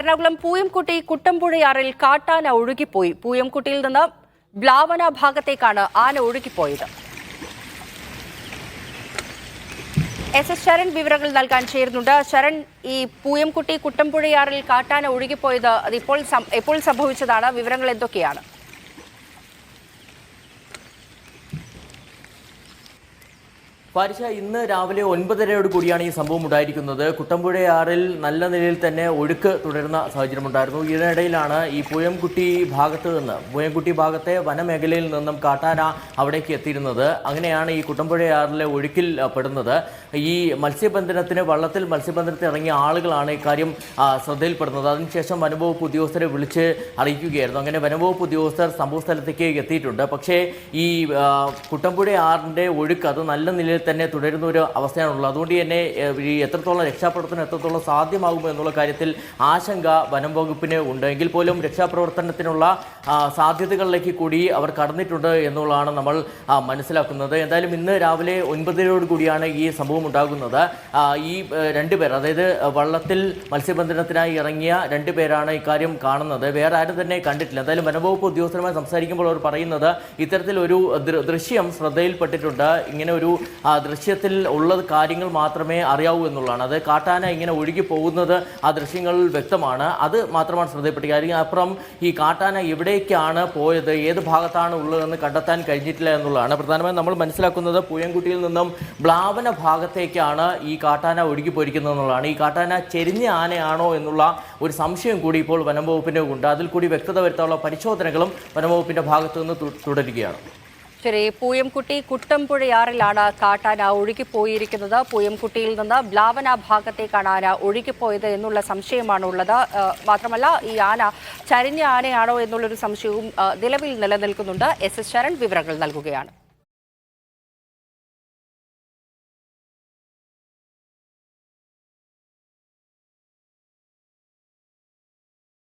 എറണാകുളം പൂയംകുട്ടി കുട്ടമ്പുഴയാറിൽ കാട്ടാന ഒഴുകിപ്പോയി. പൂയംകുട്ടിയിൽ നിന്ന് ബ്ലാവന ഭാഗത്തേക്കാണ് ആന ഒഴുകിപ്പോയത്. എസ് ശരൺ വിവരങ്ങൾ നൽകാൻ ചേരുന്നുണ്ട്. ശരൺ, ഈ പൂയംകുട്ടി കുട്ടമ്പുഴയാറിൽ കാട്ടാന ഒഴുകിപ്പോയത് അത് എപ്പോൾ സംഭവിച്ചതാണ്? വിവരങ്ങൾ എന്തൊക്കെയാണ്? പാരിഷ, ഇന്ന് രാവിലെ 9:30 കൂടിയാണ് ഈ സംഭവം ഉണ്ടായിരിക്കുന്നത്. കുട്ടമ്പുഴയാറിൽ നല്ല നിലയിൽ തന്നെ ഒഴുക്ക് തുടരുന്ന സാഹചര്യമുണ്ടായിരുന്നു. ഇതിനിടയിലാണ് ഈ പൂയംകുട്ടി ഭാഗത്തെ വനമേഖലയിൽ നിന്നും കാട്ടാന അവിടേക്ക് എത്തിയിരുന്നത്. അങ്ങനെയാണ് ഈ കുട്ടമ്പുഴയാറിലെ ഒഴുക്കിൽ പെടുന്നത്. ഈ വള്ളത്തിൽ മത്സ്യബന്ധനത്തിന് ഇറങ്ങിയ ആളുകളാണ് ഇക്കാര്യം ശ്രദ്ധയിൽപ്പെടുന്നത്. അതിനുശേഷം വനംവകുപ്പ് ഉദ്യോഗസ്ഥരെ വിളിച്ച് അറിയിക്കുകയായിരുന്നു. അങ്ങനെ വനംവകുപ്പ് ഉദ്യോഗസ്ഥർ സംഭവ സ്ഥലത്തേക്ക് എത്തിയിട്ടുണ്ട്. പക്ഷേ ഈ കുട്ടമ്പുഴയാറിൻ്റെ ഒഴുക്ക് അത് നല്ല നിലയിൽ തന്നെ തുടരുന്ന ഒരു അവസ്ഥയാണുള്ളത്. അതുകൊണ്ട് തന്നെ ഈ എത്രത്തോളം രക്ഷാപ്രവർത്തനം എത്രത്തോളം സാധ്യമാകുമോ എന്നുള്ള കാര്യത്തിൽ ആശങ്ക വനം വകുപ്പിന് ഉണ്ട്. എങ്കിൽ പോലും രക്ഷാപ്രവർത്തനത്തിനുള്ള സാധ്യതകളിലേക്ക് കൂടി അവർ കടന്നിട്ടുണ്ട് എന്നുള്ളതാണ് നമ്മൾ മനസ്സിലാക്കുന്നത്. എന്തായാലും ഇന്ന് രാവിലെ 9:30 കൂടിയാണ് ഈ സംഭവം ഉണ്ടാകുന്നത്. ഈ രണ്ടുപേർ, അതായത് വള്ളത്തിൽ മത്സ്യബന്ധനത്തിനായി ഇറങ്ങിയ രണ്ടുപേരാണ് ഇക്കാര്യം കാണുന്നത്. വേറെ ആരും തന്നെ കണ്ടിട്ടില്ല. എന്തായാലും വനംവകുപ്പ് ഉദ്യോഗസ്ഥരുമായി സംസാരിക്കുമ്പോൾ അവർ പറയുന്നത് ഇത്തരത്തിലൊരു ദൃശ്യം ശ്രദ്ധയിൽപ്പെട്ടിട്ടുണ്ട്. ഇങ്ങനെ ഒരു ദൃശ്യത്തിൽ ഉള്ള കാര്യങ്ങൾ മാത്രമേ അറിയാവൂ എന്നുള്ളതാണ്. അത് കാട്ടാന ഇങ്ങനെ ഒഴുകി പോകുന്നത് ആ ദൃശ്യങ്ങളിൽ വ്യക്തമാണ്. അത് മാത്രമാണ് ശ്രദ്ധയിൽപ്പെട്ട കാര്യം. അപ്പുറം ഈ കാട്ടാന എവിടേക്കാണ് പോയത്, ഏത് ഭാഗത്താണ് ഉള്ളതെന്ന് കണ്ടെത്താൻ കഴിഞ്ഞിട്ടില്ല എന്നുള്ളതാണ്. പ്രധാനമായും നമ്മൾ മനസ്സിലാക്കുന്നത് പൂയംകുട്ടിയിൽ നിന്നും ബ്ലാവന ഭാഗത്തേക്കാണ് ഈ കാട്ടാന ഒഴുകി പോയിരിക്കുന്നത് എന്നുള്ളതാണ്. ഈ കാട്ടാന ചെരിഞ്ഞ ആനയാണോ എന്നുള്ള ഒരു സംശയം കൂടി ഇപ്പോൾ വനംവകുപ്പിൻ്റെ ഉണ്ട്. അതിൽ കൂടി വ്യക്തത വരുത്താനുള്ള പരിശോധനകളും വനംവകുപ്പിൻ്റെ ഭാഗത്തു നിന്ന് തുടരുകയാണ്. ശരി, പൂയംകുട്ടി കുട്ടമ്പുഴയാറിലാണ് കാട്ടാന ഒഴുകിപ്പോയിരിക്കുന്നത്. പൂയംകുട്ടിയിൽ നിന്ന് ബ്ലാവന ഭാഗത്തേക്കാണ് ആന ഒഴുകിപ്പോയത് എന്നുള്ള സംശയമാണുള്ളത്. മാത്രമല്ല, ഈ ആന ചരിഞ്ഞ ആനയാണോ എന്നുള്ളൊരു സംശയവും നിലവിൽ നിലനിൽക്കുന്നുണ്ട്. എസ് ശരൺ വിവരങ്ങൾ നൽകുകയാണ്.